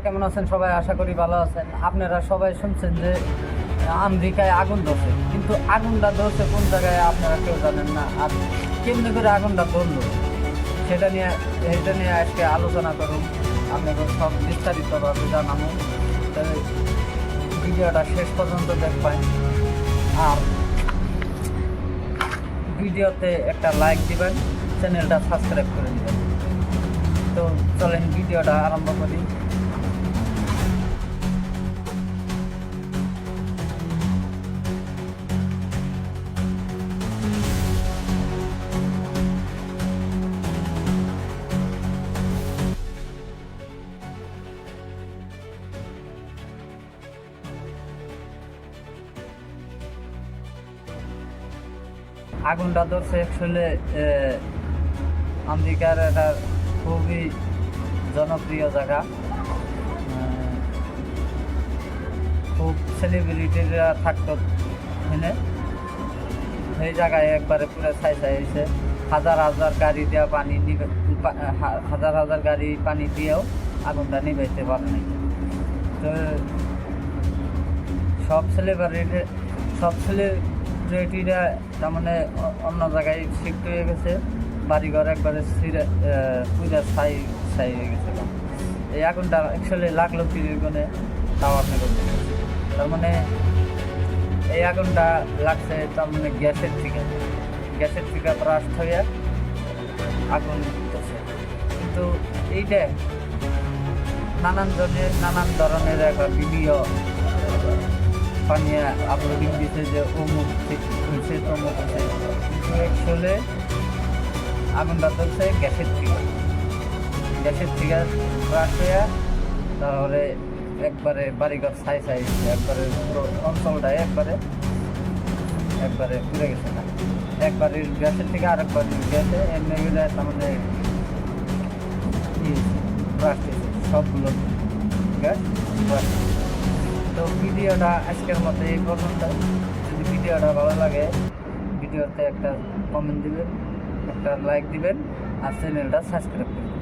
কেমন আছেন সবাই? আশা করি ভালো আছেন। আপনারা সবাই শুনছেন যে আমেরিকায় আগুন ধরছে, কিন্তু আগুনটা ধরছে কোন জায়গায় আপনারা কেউ জানেন না। আর কেমনি করে আগুনটা ধরলো সেটা নিয়ে আজকে আলোচনা করুন, আপনাকে সব বিস্তারিতভাবে জানাবো। তো ভিডিওটা শেষ পর্যন্ত দেখবেন, আর ভিডিওতে একটা লাইক দিবেন, চ্যানেলটা সাবস্ক্রাইব করে দিবেন। তো চলেন ভিডিওটা আরম্ভ করি। আগুনটা ধরছে অ্যাকচুয়ালি আমেরিকার একটা খুবই জনপ্রিয় জায়গা। খুব সেলিব্রিটিরা থাকতো এখানে। এই জায়গায় একবারে পুরো ছাই হয়েছে। হাজার হাজার গাড়ি দেওয়া পানি হাজার হাজার গাড়ি পানি দিয়েও আগুনটা নিভাইতে পারে নাই। তো সব সেলিব্রিটিরা তার মানে অন্য জায়গায় শিফট হয়ে গেছে। বাড়িঘর একবারে পুজা ছাই হয়ে গেছে। এই আগুনটা অ্যাকচুয়ালি লাগলো কি গুণে তাও আপনি বলতে পারেন। তার মানে এই আগুনটা লাগছে তার মানে গ্যাসের থেকে ব্রাস্ট হয়ে আগুন উঠতেছে। কিন্তু এইটা নানান ধরনের একটা ভিডিও বানিয়ে আপলোডিং দিচ্ছে যে অমুক হয়েছে তমুক হয়েছে, কিন্তু অ্যাকচুয়ালি আগুনটা ধরছে গ্যাসের থেকে ব্রাস্ট হয়ে তাহলে একবারে বাড়িঘর ছাই একবারে পুরো অঞ্চলটা একবারে পুড়ে গেছে না। একবারে গ্যাসের থেকে আরেকবার গ্যাসে এমনি গেলে তার মানে ব্রাস্ট হয়েছে সবগুলো গ্যাস ব্রাস্ট। তো ভিডিওটা আজকের মতো এই পর্যন্ত। যদি ভিডিওটা ভালো লাগে ভিডিওতে একটা কমেন্ট দিবেন, একটা লাইক দিবেন, আর চ্যানেলটা সাবস্ক্রাইব করবেন।